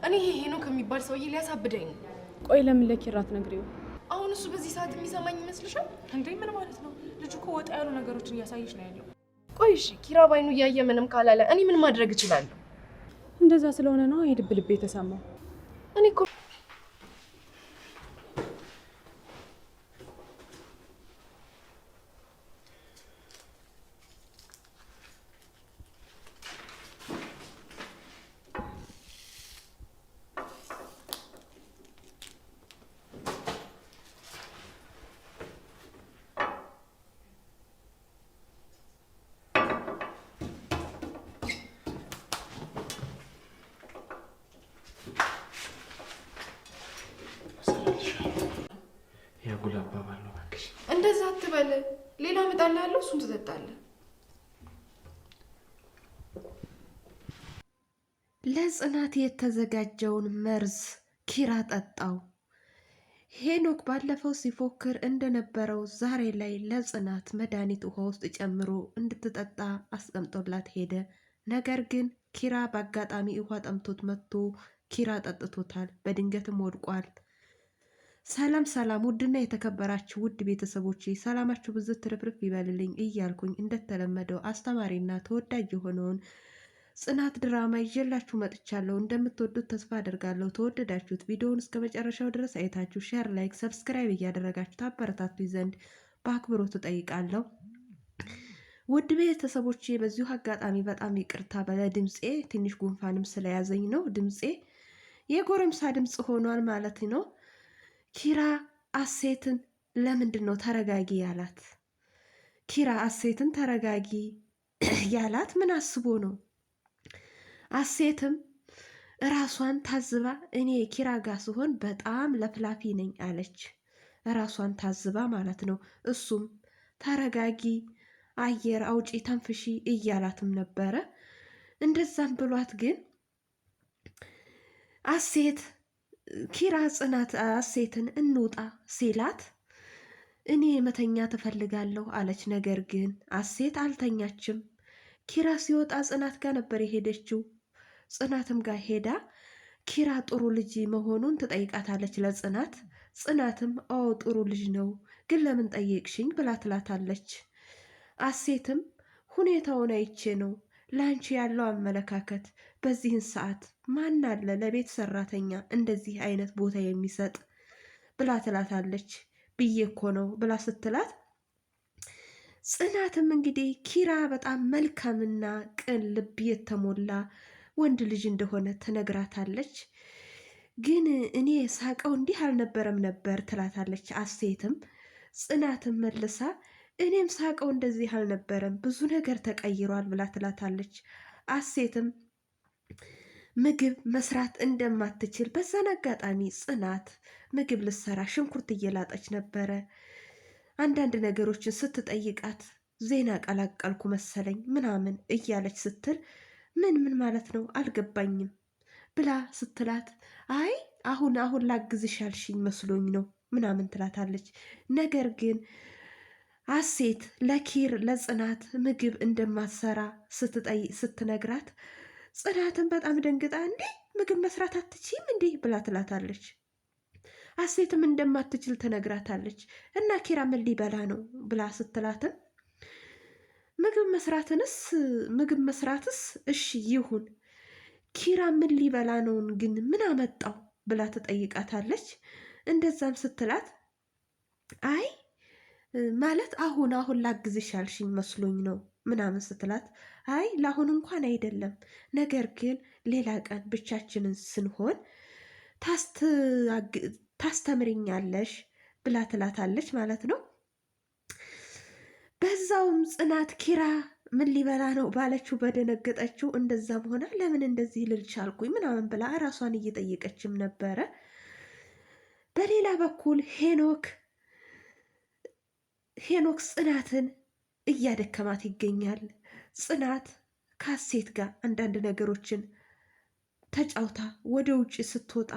እኔ ሄኖክ ከሚባል ሰውዬ ሊያሳብደኝ ነው። ቆይ ለምን ለኪራ አትነግሪው? አሁን እሱ በዚህ ሰዓት የሚሰማኝ ይመስልሻል እንዴ? ምን ማለት ነው? ልጁ እኮ ወጣ ያሉ ነገሮችን እያሳየች ነው ያለው። ቆይ እሺ ኪራ ባይኑ እያየ ምንም ካላለ እኔ ምን ማድረግ እችላለሁ? እንደዛ ስለሆነ ነው የልብ ልብ የተሰማው። እኔ እኮ ያጉል አባባል ነው እባክሽ። እንደዛ አትበል። ሌላ እመጣልሃለሁ፣ እሱን ትጠጣለህ። ለጽናት የተዘጋጀውን መርዝ ኪራ ጠጣው። ሄኖክ ባለፈው ሲፎክር እንደነበረው ዛሬ ላይ ለጽናት መድኃኒት ውሃ ውስጥ ጨምሮ እንድትጠጣ አስቀምጦላት ሄደ። ነገር ግን ኪራ በአጋጣሚ ውሃ ጠምቶት መጥቶ ኪራ ጠጥቶታል። በድንገትም ወድቋል። ሰላም ሰላም! ውድና የተከበራችሁ ውድ ቤተሰቦቼ ሰላማችሁ ብዙ ትርፍርፍ ይበልልኝ እያልኩኝ እንደተለመደው አስተማሪና ተወዳጅ የሆነውን ጽናት ድራማ ይዤላችሁ መጥቻለሁ። እንደምትወዱት ተስፋ አደርጋለሁ። ተወደዳችሁት ቪዲዮውን እስከ መጨረሻው ድረስ አይታችሁ ሼር፣ ላይክ፣ ሰብስክራይብ እያደረጋችሁ ታበረታቱ ዘንድ በአክብሮት እጠይቃለሁ። ውድ ቤተሰቦቼ በዚሁ አጋጣሚ በጣም ይቅርታ በድምፄ ትንሽ ጉንፋንም ስለያዘኝ ነው። ድምፄ የጎረምሳ ድምፅ ሆኗል ማለት ነው። ኪራ አሴትን ለምንድን ነው ተረጋጊ ያላት? ኪራ አሴትን ተረጋጊ ያላት ምን አስቦ ነው? አሴትም ራሷን ታዝባ እኔ ኪራ ጋር ስሆን በጣም ለፍላፊ ነኝ አለች። ራሷን ታዝባ ማለት ነው። እሱም ተረጋጊ፣ አየር አውጪ፣ ተንፍሺ እያላትም ነበረ። እንደዛም ብሏት ግን አሴት ኪራ ጽናት አሴትን እንውጣ ሲላት እኔ መተኛ ትፈልጋለሁ አለች። ነገር ግን አሴት አልተኛችም። ኪራ ሲወጣ ጽናት ጋር ነበር የሄደችው። ጽናትም ጋር ሄዳ ኪራ ጥሩ ልጅ መሆኑን ትጠይቃታለች ለጽናት። ጽናትም አዎ ጥሩ ልጅ ነው፣ ግን ለምን ጠየቅሽኝ ብላ ትላታለች። አሴትም ሁኔታውን አይቼ ነው፣ ላንቺ ያለው አመለካከት በዚህን ሰዓት ማን አለ ለቤት ሰራተኛ እንደዚህ አይነት ቦታ የሚሰጥ ብላ ትላታለች። ብዬ እኮ ነው ብላ ስትላት ጽናትም እንግዲህ ኪራ በጣም መልካምና ቅን ልብ የተሞላ ወንድ ልጅ እንደሆነ ትነግራታለች። ግን እኔ ሳቀው እንዲህ አልነበረም ነበር ትላታለች አሴትም። ጽናትም መልሳ እኔም ሳቀው እንደዚህ አልነበረም፣ ብዙ ነገር ተቀይሯል ብላ ትላታለች። አሴትም ምግብ መስራት እንደማትችል በዛን አጋጣሚ ጽናት ምግብ ልትሰራ ሽንኩርት እየላጠች ነበረ። አንዳንድ ነገሮችን ስትጠይቃት ዜና ቀላቀልኩ መሰለኝ ምናምን እያለች ስትል ምን ማለት ነው አልገባኝም ብላ ስትላት አይ አሁን ላግዝሽ ያልሽኝ መስሎኝ ነው ምናምን ትላታለች። ነገር ግን አሴት ለጽናት ምግብ እንደማትሰራ ስትነግራት ጽናትን በጣም ደንግጣ እንዴ ምግብ መስራት አትችይም እንዴ ብላ ትላታለች። አሴትም እንደማትችል ትነግራታለች። እና ኪራ ምን ሊበላ ነው ብላ ስትላትም ምግብ መስራትስ እሺ ይሁን፣ ኪራ ምን ሊበላ ነውን ግን ምን አመጣው ብላ ትጠይቃታለች። እንደዛም ስትላት አይ ማለት አሁን ላግዝሽ ያልሽኝ መስሎኝ ነው ምናምን ስትላት አይ ለአሁን እንኳን አይደለም፣ ነገር ግን ሌላ ቀን ብቻችንን ስንሆን ታስተምርኛለሽ ብላ ትላታለች ማለት ነው። በዛውም ጽናት ኪራ ምን ሊበላ ነው ባለችው በደነገጠችው እንደዛም ሆና ለምን እንደዚህ ልል ቻልኩኝ ምናምን ብላ ራሷን እየጠየቀችም ነበረ። በሌላ በኩል ሄኖክ ጽናትን እያደከማት ይገኛል። ጽናት ከአሴት ጋር አንዳንድ ነገሮችን ተጫውታ ወደ ውጭ ስትወጣ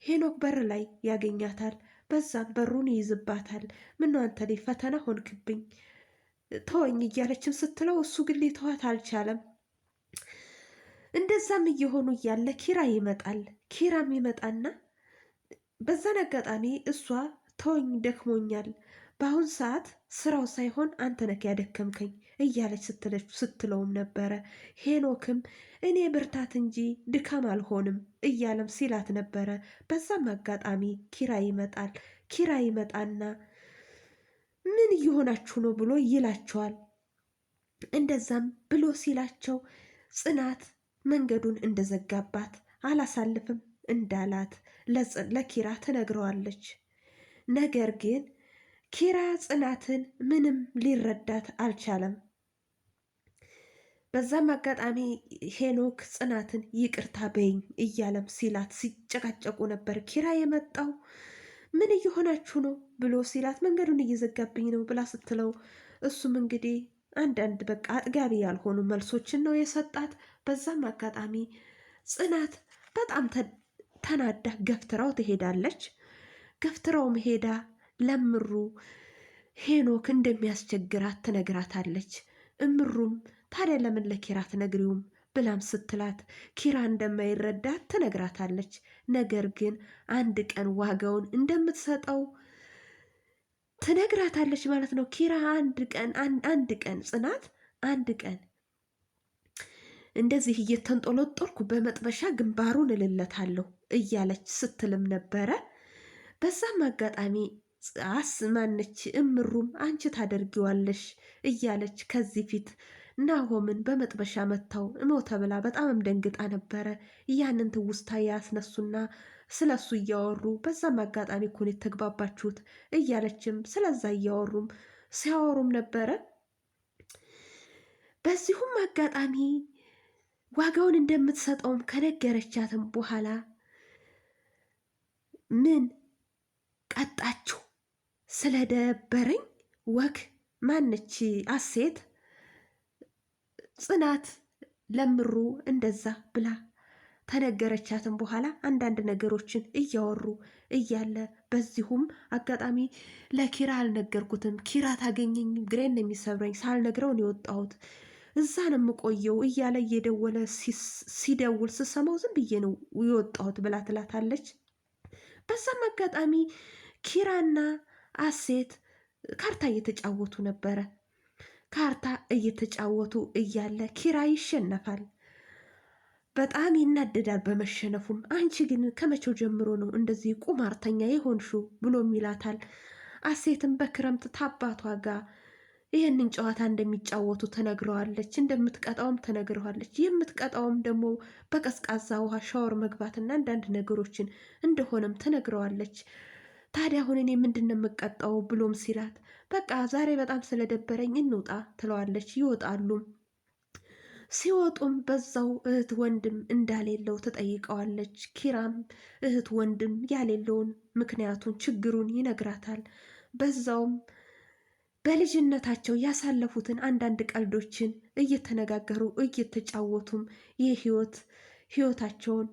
ሄኖክ በር ላይ ያገኛታል። በዛም በሩን ይይዝባታል። ምነው አንተ ላይ ፈተና ሆንክብኝ ተወኝ እያለችም ስትለው እሱ ግን ሊተዋት አልቻለም። እንደዛም እየሆኑ እያለ ኪራ ይመጣል። ኪራም ይመጣና በዛን አጋጣሚ እሷ ተወኝ ደክሞኛል፣ በአሁን ሰዓት ስራው ሳይሆን አንተ ነህ ያደከምከኝ እያለች ስትለውም ነበረ። ሄኖክም እኔ ብርታት እንጂ ድካም አልሆንም እያለም ሲላት ነበረ። በዛም አጋጣሚ ኪራ ይመጣል። ኪራ ይመጣና ምን እየሆናችሁ ነው ብሎ ይላቸዋል። እንደዛም ብሎ ሲላቸው ጽናት መንገዱን እንደዘጋባት አላሳልፍም እንዳላት ለኪራ ትነግረዋለች። ነገር ግን ኪራ ጽናትን ምንም ሊረዳት አልቻለም። በዛም አጋጣሚ ሄኖክ ጽናትን ይቅርታ በይኝ እያለም ሲላት ሲጨቃጨቁ ነበር። ኪራ የመጣው ምን እየሆናችሁ ነው ብሎ ሲላት መንገዱን እየዘጋብኝ ነው ብላ ስትለው እሱም እንግዲህ አንዳንድ በቃ አጥጋቢ ያልሆኑ መልሶችን ነው የሰጣት። በዛም አጋጣሚ ጽናት በጣም ተናዳ ገፍትራው ትሄዳለች። ገፍትራውም ሄዳ ለምሩ ሄኖክ እንደሚያስቸግራት ትነግራታለች። እምሩም ታዲያ ለምን ለኪራ ትነግሪውም ብላም ስትላት ኪራ እንደማይረዳት ትነግራታለች። ነገር ግን አንድ ቀን ዋጋውን እንደምትሰጠው ትነግራታለች ማለት ነው። ኪራ አንድ ቀን ጽናት አንድ ቀን እንደዚህ እየተንጦለጦልኩ በመጥበሻ ግንባሩን እልለታለሁ እያለች ስትልም ነበረ። በዛም አጋጣሚ ማነች እምሩም አንቺ ታደርጊዋለሽ እያለች ከዚህ ፊት ናሆምን በመጥበሻ መታው እሞተ ብላ በጣምም ደንግጣ ነበረ። ያንን ትውስታ ያስነሱና ስለሱ እያወሩ በዛም አጋጣሚ እኮ ነው የተግባባችሁት እያለችም ስለዛ እያወሩም ሲያወሩም ነበረ። በዚሁም አጋጣሚ ዋጋውን እንደምትሰጠውም ከነገረቻትም በኋላ ምን ቀጣችሁ ስለደበረኝ ወግ ማነች አሴት ጽናት ለምሩ እንደዛ ብላ ተነገረቻትም በኋላ አንዳንድ ነገሮችን እያወሩ እያለ በዚሁም አጋጣሚ ለኪራ አልነገርኩትም፣ ኪራ ታገኘኝ ግሬን የሚሰብረኝ ሳልነግረው ነው የወጣሁት፣ እዛ ነው የምቆየው እያለ እየደወለ ሲደውል ስሰማው ዝም ብዬ ነው የወጣሁት ብላ ትላታለች። በዛም አጋጣሚ ኪራና አሴት ካርታ እየተጫወቱ ነበረ። ካርታ እየተጫወቱ እያለ ኪራ ይሸነፋል። በጣም ይናደዳል በመሸነፉም። አንቺ ግን ከመቼው ጀምሮ ነው እንደዚህ ቁማርተኛ የሆንሽው ብሎም ይላታል። አሴትም በክረምት ታባቷ ጋር ይህንን ጨዋታ እንደሚጫወቱ ተነግረዋለች። እንደምትቀጣውም ተነግረዋለች። የምትቀጣውም ደግሞ በቀዝቃዛ ውሃ ሻወር መግባትና አንዳንድ ነገሮችን እንደሆነም ተነግረዋለች። ታዲያ አሁን እኔ ምንድን ነው የምቀጣው ብሎም ሲላት በቃ ዛሬ በጣም ስለደበረኝ እንውጣ ትለዋለች። ይወጣሉ። ሲወጡም በዛው እህት ወንድም እንዳሌለው ትጠይቀዋለች። ኪራም እህት ወንድም ያሌለውን ምክንያቱን ችግሩን ይነግራታል። በዛውም በልጅነታቸው ያሳለፉትን አንዳንድ ቀልዶችን እየተነጋገሩ እየተጫወቱም ህይወታቸውን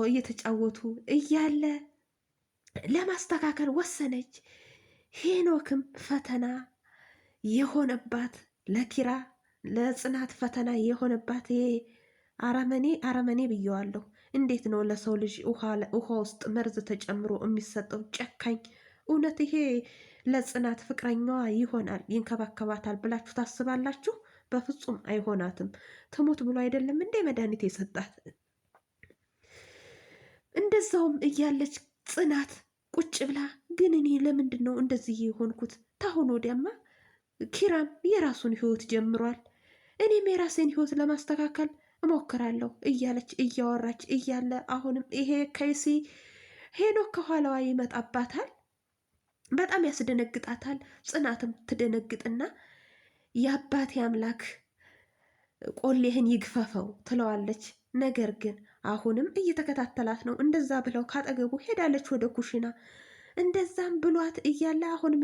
እየተጫወቱ እያለ ለማስተካከል ወሰነች። ሄኖክም ፈተና የሆነባት ለኪራ ለጽናት ፈተና የሆነባት ይሄ አረመኔ ብየዋለሁ። እንዴት ነው ለሰው ልጅ ውሃ ውስጥ መርዝ ተጨምሮ የሚሰጠው ጨካኝ! እውነት ይሄ ለጽናት ፍቅረኛዋ ይሆናል ይንከባከባታል ብላችሁ ታስባላችሁ? በፍጹም አይሆናትም። ትሙት ብሎ አይደለም እንዴ መድኃኒት የሰጣት? እንደዛውም እያለች ጽናት ቁጭ ብላ ግን እኔ ለምንድን ነው እንደዚህ የሆንኩት? ታሁን ወዲያማ ኪራም የራሱን ህይወት ጀምሯል፣ እኔም የራሴን ህይወት ለማስተካከል እሞክራለሁ እያለች እያወራች እያለ አሁንም ይሄ ከይሲ ሄኖክ ከኋላዋ ይመጣባታል። በጣም ያስደነግጣታል። ጽናትም ትደነግጥና የአባቴ አምላክ ቆሌህን ይግፈፈው ትለዋለች። ነገር ግን አሁንም እየተከታተላት ነው። እንደዛ ብለው ካጠገቡ ሄዳለች ወደ ኩሽና። እንደዛም ብሏት እያለ አሁንም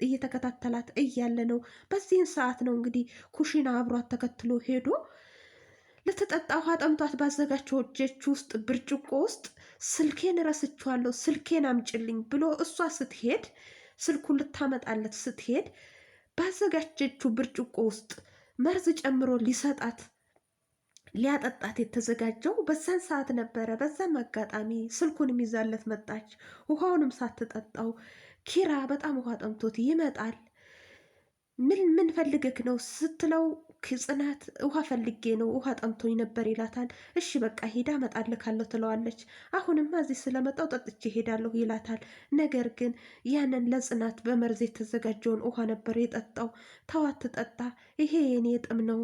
እየተከታተላት እያለ ነው። በዚህን ሰዓት ነው እንግዲህ ኩሽና አብሯት ተከትሎ ሄዶ ልትጠጣ ውሃ ጠምቷት ባዘጋጀች ውስጥ ብርጭቆ ውስጥ ስልኬን ረስቼዋለሁ ስልኬን አምጭልኝ ብሎ እሷ ስትሄድ ስልኩን ልታመጣለት ስትሄድ ባዘጋጀችው ብርጭቆ ውስጥ መርዝ ጨምሮ ሊሰጣት ሊያጠጣት የተዘጋጀው በዛን ሰዓት ነበረ። በዛም አጋጣሚ ስልኩንም ይዛለት መጣች። ውሃውንም ሳትጠጣው ኪራ በጣም ውሃ ጠምቶት ይመጣል። ምን ፈልገክ ነው ስትለው ጽናት ውሃ ፈልጌ ነው ውሃ ጠምቶኝ ነበር ይላታል። እሺ በቃ ሄዳ እመጣልካለሁ ትለዋለች። አሁንማ እዚህ ስለመጣው ጠጥቼ ሄዳለሁ ይላታል። ነገር ግን ያንን ለጽናት በመርዝ የተዘጋጀውን ውሃ ነበር የጠጣው። ተዋት ትጠጣ፣ ይሄ የኔ ጥም ነው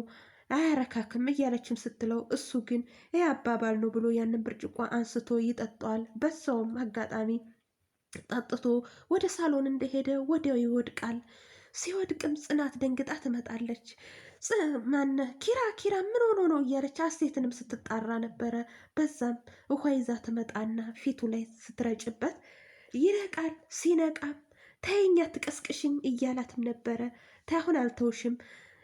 አያረካክም እያለችም ስትለው እሱ ግን ይህ አባባል ነው ብሎ ያንን ብርጭቆ አንስቶ ይጠጣዋል። በዛውም አጋጣሚ ጠጥቶ ወደ ሳሎን እንደሄደ ወዲያው ይወድቃል። ሲወድቅም ጽናት ደንግጣ ትመጣለች። ማነ ኪራ ምን ሆኖ ነው እያለች አሴትንም ስትጣራ ነበረ። በዛም ውሃ ይዛ ትመጣና ፊቱ ላይ ስትረጭበት ይነቃል። ሲነቃም ተይኝ አትቀስቅሽኝ እያላትም ነበረ። ታሁን አልተውሽም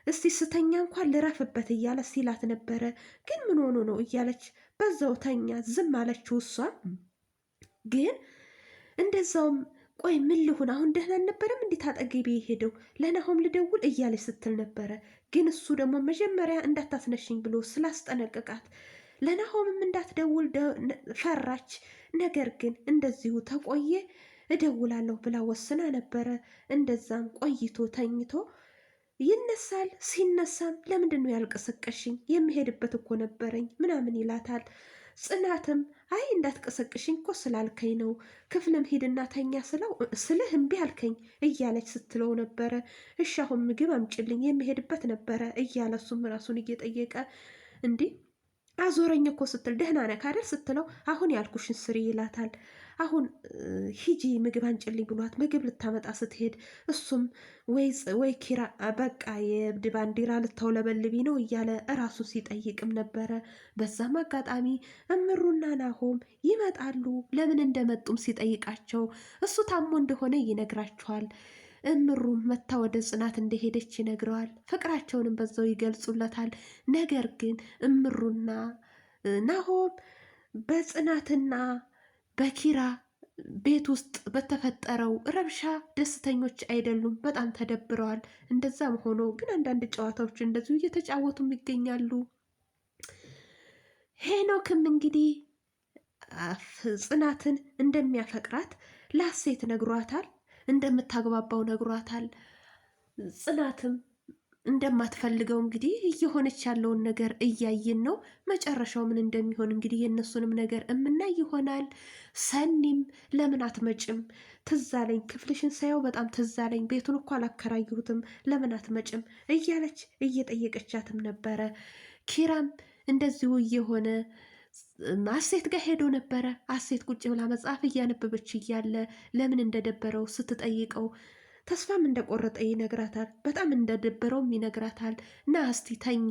እስቲ ስተኛ እንኳን ልረፍበት እያለ ሲላት ነበረ። ግን ምን ሆኖ ነው እያለች በዛው ተኛ። ዝም አለችው። እሷ ግን እንደዛውም ቆይ ምን ልሁን አሁን ደህና አልነበረም እንዴት አጠገቤ የሄደው ለናሆም ልደውል እያለች ስትል ነበረ። ግን እሱ ደግሞ መጀመሪያ እንዳታስነሽኝ ብሎ ስላስጠነቀቃት ለናሆምም እንዳትደውል ፈራች። ነገር ግን እንደዚሁ ተቆየ እደውላለሁ ብላ ወስና ነበረ። እንደዛም ቆይቶ ተኝቶ ይነሳል። ሲነሳም ለምንድን ነው ያልቀሰቀሽኝ? የሚሄድበት እኮ ነበረኝ ምናምን ይላታል። ጽናትም አይ እንዳትቀሰቅሽኝ እኮ ስላልከኝ ነው፣ ክፍልም ሂድና ተኛ ስልህ እምቢ አልከኝ እያለች ስትለው ነበረ። እሺ አሁን ምግብ አምጭልኝ የሚሄድበት ነበረ እያለ እሱም ራሱን እየጠየቀ እንዲህ አዞረኝ እኮ ስትል ደህና ነህ አይደል ስትለው አሁን ያልኩሽን ስሪ ይላታል። አሁን ሂጂ ምግብ አንጭልኝ ብሏት ምግብ ልታመጣ ስትሄድ እሱም ወይ ኪራ በቃ የእብድ ባንዲራ ልታውለበልቢ ነው እያለ እራሱ ሲጠይቅም ነበረ። በዛም አጋጣሚ እምሩና ናሆም ይመጣሉ። ለምን እንደመጡም ሲጠይቃቸው እሱ ታሞ እንደሆነ ይነግራቸዋል። እምሩም መታ ወደ ጽናት እንደሄደች ይነግረዋል። ፍቅራቸውንም በዛው ይገልጹለታል። ነገር ግን እምሩና ናሆም በጽናትና በኪራ ቤት ውስጥ በተፈጠረው ረብሻ ደስተኞች አይደሉም። በጣም ተደብረዋል። እንደዛም ሆኖ ግን አንዳንድ ጨዋታዎች እንደዚሁ እየተጫወቱም ይገኛሉ። ሄኖክም እንግዲህ ጽናትን እንደሚያፈቅራት ለሀሴት ነግሯታል። እንደምታግባባው ነግሯታል። ጽናትም እንደማትፈልገው እንግዲህ እየሆነች ያለውን ነገር እያየን ነው። መጨረሻው ምን እንደሚሆን እንግዲህ የእነሱንም ነገር እምናይ ይሆናል። ሰኒም ለምን አትመጭም? ትዝ አለኝ ክፍልሽን ሳየው በጣም ትዝ አለኝ፣ ቤቱን እኮ አላከራየሁትም፣ ለምን አትመጭም እያለች እየጠየቀቻትም ነበረ። ኪራም እንደዚሁ እየሆነ አሴት ጋር ሄዶ ነበረ። አሴት ቁጭ ብላ መጽሐፍ እያነበበች እያለ ለምን እንደደበረው ስትጠይቀው ተስፋም እንደቆረጠ ይነግራታል። በጣም እንደደበረውም ይነግራታል። ና እስቲ ተኛ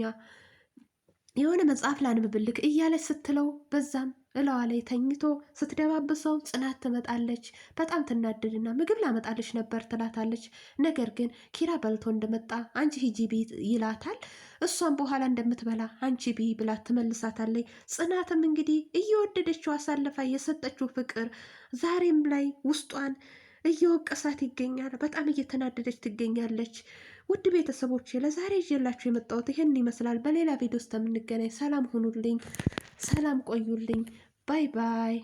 የሆነ መጽሐፍ ላንብብልክ እያለች ስትለው በዛም እለዋ ላይ ተኝቶ ስትደባብሰው ጽናት ትመጣለች። በጣም ትናደድና ምግብ ላመጣልሽ ነበር ትላታለች። ነገር ግን ኪራ በልቶ እንደመጣ አንቺ ሂጂ ቢ ይላታል። እሷም በኋላ እንደምትበላ አንቺ ቢ ብላ ትመልሳታለች። ጽናትም እንግዲህ እየወደደችው አሳልፋ የሰጠችው ፍቅር ዛሬም ላይ ውስጧን እየወቀሳት ይገኛል። በጣም እየተናደደች ትገኛለች። ውድ ቤተሰቦች ለዛሬ ይዤላችሁ የመጣሁት ይህን ይመስላል። በሌላ ቪዲዮ ውስጥ የምንገናኝ። ሰላም ሁኑልኝ፣ ሰላም ቆዩልኝ። ባይ ባይ።